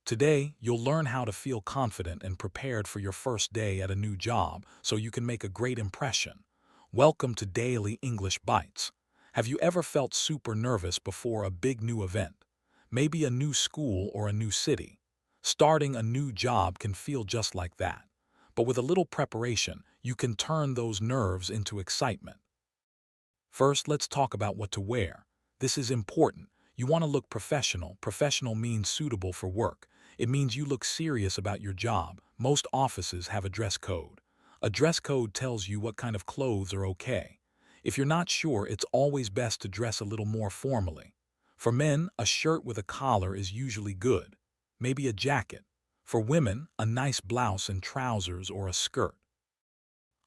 Today, you'll learn how to feel confident and prepared for your first day at a new job so you can make a great impression. Welcome to Daily English Bites. Have you ever felt super nervous before a big new event? Maybe a new school or a new city. Starting a new job can feel just like that. But with a little preparation, you can turn those nerves into excitement. First, let's talk about what to wear. This is important. You want to look professional. Professional means suitable for work. It means you look serious about your job. Most offices have a dress code. A dress code tells you what kind of clothes are okay. If you're not sure, it's always best to dress a little more formally. For men, a shirt with a collar is usually good. Maybe a jacket. For women, a nice blouse and trousers or a skirt.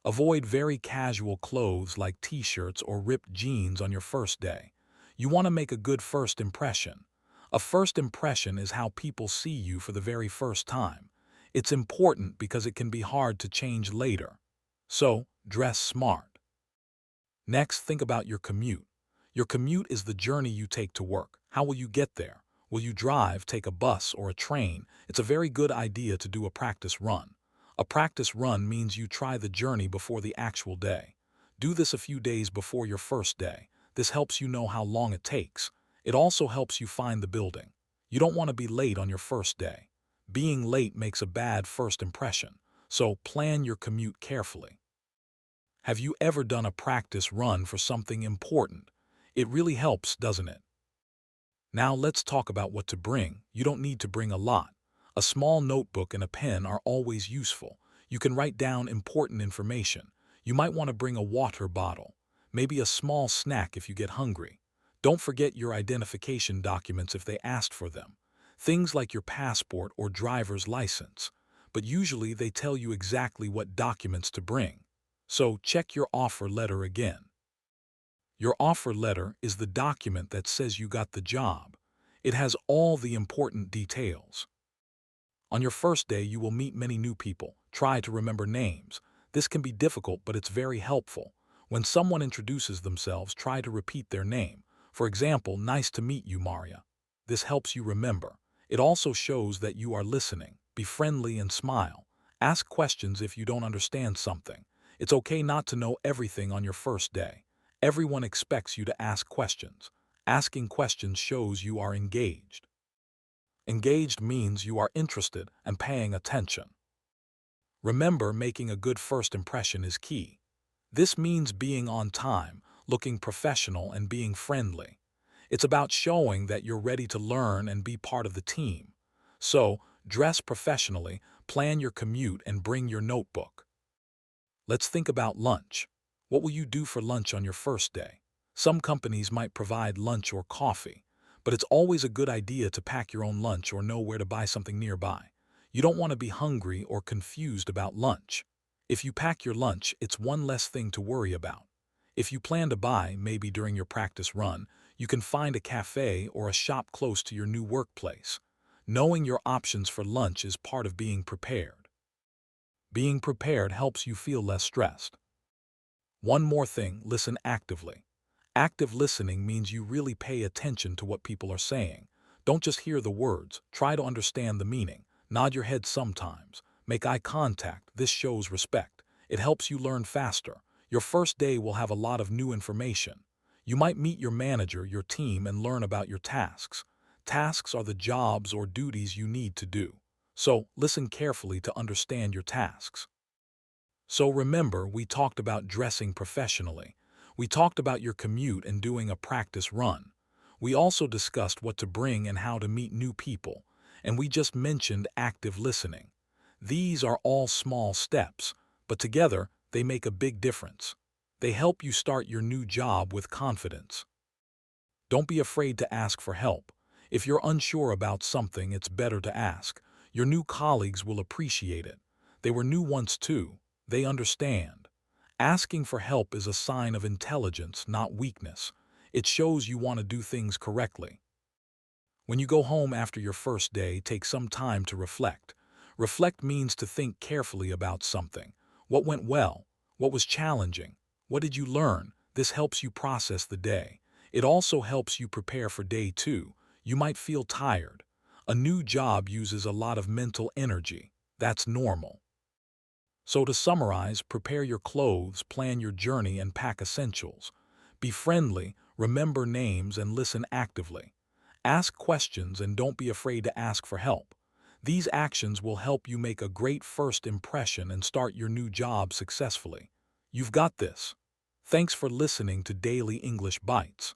Avoid very casual clothes like t-shirts or ripped jeans on your first day. You want to make a good first impression. A first impression is how people see you for the very first time. It's important because it can be hard to change later. So, dress smart. Next, think about your commute. Your commute is the journey you take to work. How will you get there? Will you drive, take a bus, or a train? It's a very good idea to do a practice run. A practice run means you try the journey before the actual day. Do this a few days before your first day. This helps you know how long it takes. It also helps you find the building. You don't want to be late on your first day. Being late makes a bad first impression, so plan your commute carefully. Have you ever done a practice run for something important? It really helps, doesn't it? Now let's talk about what to bring. You don't need to bring a lot. A small notebook and a pen are always useful. You can write down important information. You might want to bring a water bottle, maybe a small snack if you get hungry. Don't forget your identification documents if they asked for them. Things like your passport or driver's license. But usually they tell you exactly what documents to bring. So check your offer letter again. Your offer letter is the document that says you got the job. It has all the important details. On your first day, you will meet many new people. Try to remember names. This can be difficult, but it's very helpful. When someone introduces themselves, try to repeat their name. For example, nice to meet you, Maria. This helps you remember. It also shows that you are listening. Be friendly and smile. Ask questions if you don't understand something. It's okay not to know everything on your first day. Everyone expects you to ask questions. Asking questions shows you are engaged. Engaged means you are interested and paying attention. Remember, making a good first impression is key. This means being on time, looking professional, and being friendly. It's about showing that you're ready to learn and be part of the team. So, dress professionally, plan your commute, and bring your notebook. Let's think about lunch. What will you do for lunch on your first day? Some companies might provide lunch or coffee, but it's always a good idea to pack your own lunch or know where to buy something nearby. You don't want to be hungry or confused about lunch. If you pack your lunch, it's one less thing to worry about. If you plan to buy, maybe during your practice run, you can find a cafe or a shop close to your new workplace. Knowing your options for lunch is part of being prepared. Being prepared helps you feel less stressed. One more thing, listen actively. Active listening means you really pay attention to what people are saying. Don't just hear the words, try to understand the meaning. Nod your head sometimes. Make eye contact. This shows respect. It helps you learn faster. Your first day will have a lot of new information. You might meet your manager, your team, and learn about your tasks. Tasks are the jobs or duties you need to do. So, listen carefully to understand your tasks. So remember, we talked about dressing professionally. We talked about your commute and doing a practice run. We also discussed what to bring and how to meet new people. And we just mentioned active listening. These are all small steps, but together they make a big difference. They help you start your new job with confidence. Don't be afraid to ask for help. If you're unsure about something, it's better to ask. Your new colleagues will appreciate it. They were new once too. They understand. Asking for help is a sign of intelligence, not weakness. It shows you want to do things correctly. When you go home after your first day, take some time to reflect. Reflect means to think carefully about something. What went well? What was challenging? What did you learn? This helps you process the day. It also helps you prepare for day two. You might feel tired. A new job uses a lot of mental energy. That's normal. So to summarize, prepare your clothes, plan your journey, and pack essentials. Be friendly, remember names, and listen actively. Ask questions and don't be afraid to ask for help. These actions will help you make a great first impression and start your new job successfully. You've got this. Thanks for listening to Daily English Bites.